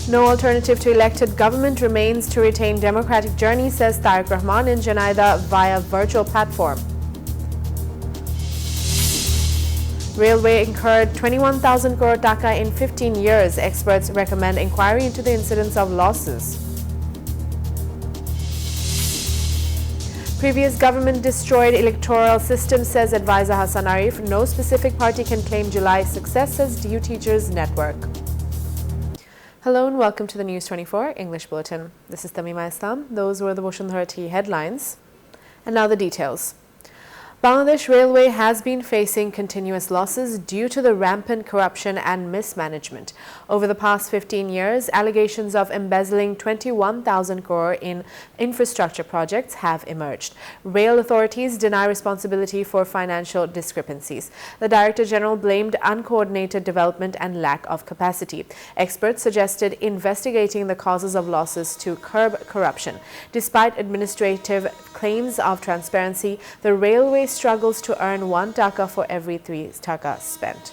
No alternative to elected government remains to retain democratic journey, says Tariq Rahman in Janaidah via virtual platform. Railway incurred 21,000 crore Dhaka in 15 years. Experts recommend inquiry into the incidence of losses. Previous government destroyed electoral system, says advisor Hassan Arif. No specific party can claim July's success, says DU Teachers Network. Hello and welcome to the News 24 English Bulletin. This is Tamima Islam. Those were the Bashundhara T headlines. And now the details. Bangladesh Railway has been facing continuous losses due to the rampant corruption and mismanagement. Over the past 15 years, allegations of embezzling 21,000 crore in infrastructure projects have emerged. Rail authorities deny responsibility for financial discrepancies. The Director General blamed uncoordinated development and lack of capacity. Experts suggested investigating the causes of losses to curb corruption. Despite administrative claims of transparency, the railway struggles to earn 1 Dhaka for every 3 Dhaka spent.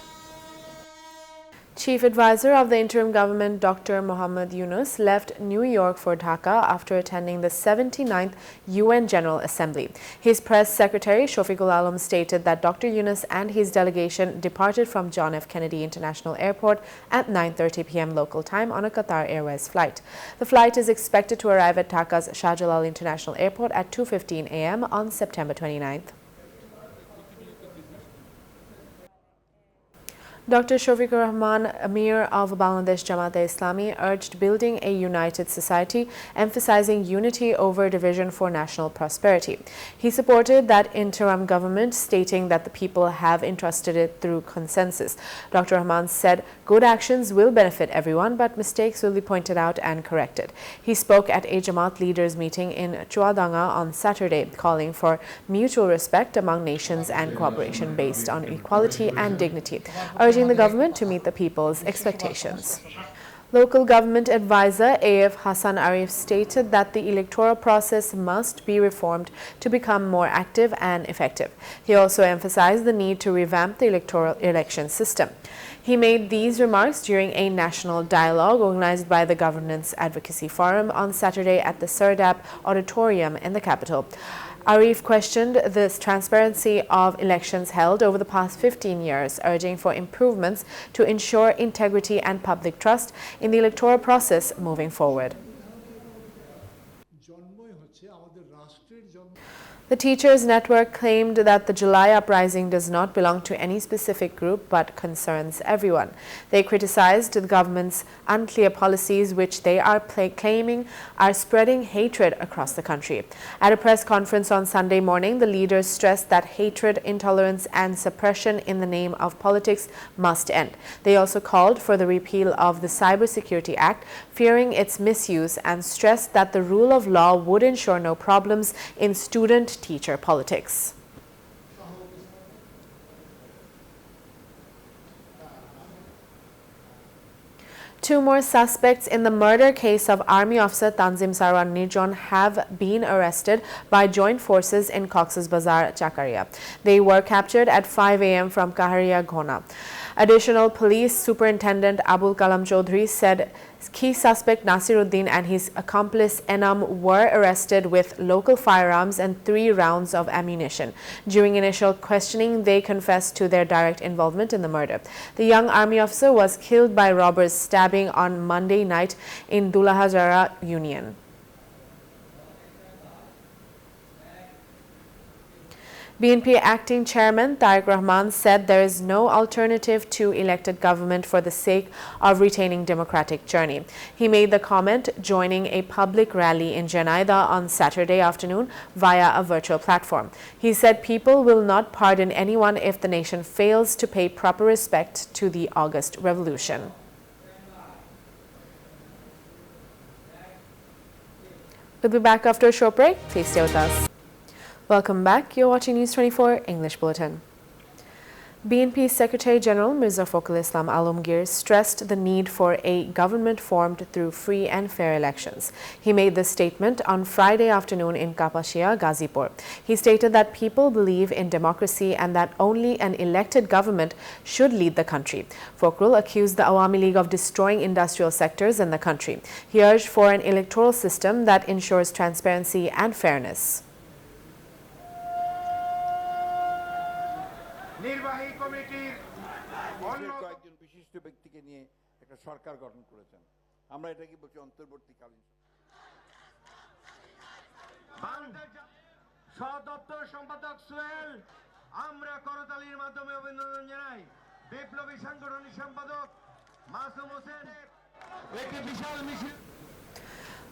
Chief Advisor of the interim government, Dr. Mohammad Yunus, left New York for Dhaka after attending the 79th UN General Assembly. His press secretary, Shofiqul Alam, stated that Dr. Yunus and his delegation departed from John F. Kennedy International Airport at 9:30 p.m. local time on a Qatar Airways flight. The flight is expected to arrive at Dhaka's Shah Jalal International Airport at 2:15 a.m. on September 29th. Dr. Shofiqur Rahman, Amir of Bangladesh Jamaat-e-Islami, urged building a united society, emphasizing unity over division for national prosperity. He supported that interim government, stating that the people have entrusted it through consensus. Dr. Rahman said, good actions will benefit everyone, but mistakes will be pointed out and corrected. He spoke at a Jamaat leaders meeting in Chuadanga on Saturday, calling for mutual respect among nations and cooperation based on equality and dignity, urging the government to meet the people's expectations. Local government advisor AF Hassan Arif stated that the electoral process must be reformed to become more active and effective. He also emphasized the need to revamp the electoral election system. He made these remarks during a national dialogue organized by the Governance Advocacy Forum on Saturday at the Sardap Auditorium in the capital. Arif questioned the transparency of elections held over the past 15 years, urging for improvements to ensure integrity and public trust in the electoral process moving forward. The Teachers Network claimed that the July uprising does not belong to any specific group but concerns everyone. They criticized the government's unclear policies, which they are claiming are spreading hatred across the country. At a press conference on Sunday morning, the leaders stressed that hatred, intolerance and suppression in the name of politics must end. They also called for the repeal of the Cybersecurity Act, fearing its misuse, and stressed that the rule of law would ensure no problems in student-teacher politics. Two more suspects in the murder case of Army Officer Tanzim Sarwan Nirjon have been arrested by joint forces in Cox's Bazar, Chakaria. They were captured at 5 a.m. from Kaharia Ghona. Additional Police Superintendent Abul Kalam Chaudhry said key suspect Nasiruddin and his accomplice Enam were arrested with local firearms and 3 rounds of ammunition. During initial questioning, they confessed to their direct involvement in the murder. The young army officer was killed by robbers stabbing on Monday night in Dulahajara Union. BNP acting chairman Tariq Rahman said there is no alternative to elected government for the sake of retaining democratic journey. He made the comment joining a public rally in Janaidah on Saturday afternoon via a virtual platform. He said people will not pardon anyone if the nation fails to pay proper respect to the August Revolution. We'll be back after a short break. Please stay with us. Welcome back. You're watching News 24 English Bulletin. BNP Secretary General Mirza Fakhrul Islam Alamgir stressed the need for a government formed through free and fair elections. He made this statement on Friday afternoon in Kapashia, Gazipur. He stated that people believe in democracy and that only an elected government should lead the country. Fakhrul accused the Awami League of destroying industrial sectors in the country. He urged for an electoral system that ensures transparency and fairness. নির্বাহী কমিটির কয়েকজন বিশিষ্ট ব্যক্তিকে নিয়ে একটা সরকার গঠন করেছেন আমরা এটাকে বলছি অন্তর্বর্তীকালীন সদপ্তর সম্পাদক সোহেল আমরা করতালির মাধ্যমে অভিনন্দন জানাই বিপ্লবী সাংগঠনিক সম্পাদক মাসুম হোসেন একটি বিশাল মিছিল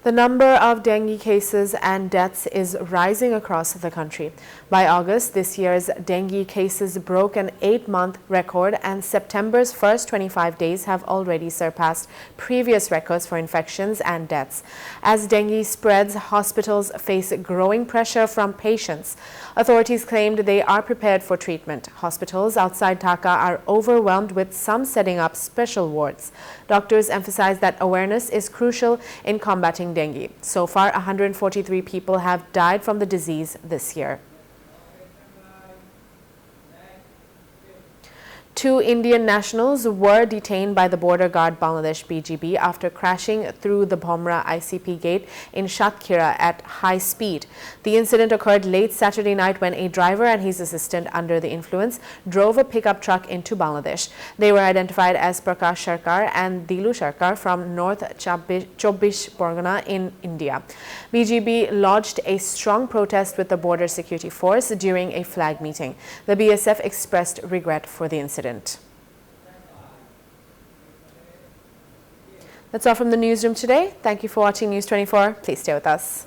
The number of dengue cases and deaths is rising across the country. By August, this year's dengue cases broke an 8-month record, and September's first 25 days have already surpassed previous records for infections and deaths. As dengue spreads, hospitals face growing pressure from patients. Authorities claimed they are prepared for treatment. Hospitals outside Dhaka are overwhelmed, with some setting up special wards. Doctors emphasize that awareness is crucial in combating dengue. So far, 143 people have died from the disease this year. 2 Indian nationals were detained by the border guard Bangladesh BGB after crashing through the Bhomra ICP gate in Shatkhira at high speed. The incident occurred late Saturday night when a driver and his assistant, under the influence, drove a pickup truck into Bangladesh. They were identified as Prakash Sarkar and Dilu Sarkar from North Chobbish Pargana in India. BGB lodged a strong protest with the border security force during a flag meeting. The BSF expressed regret for the incident. That's all from the newsroom today. Thank you for watching News 24. Please stay with us.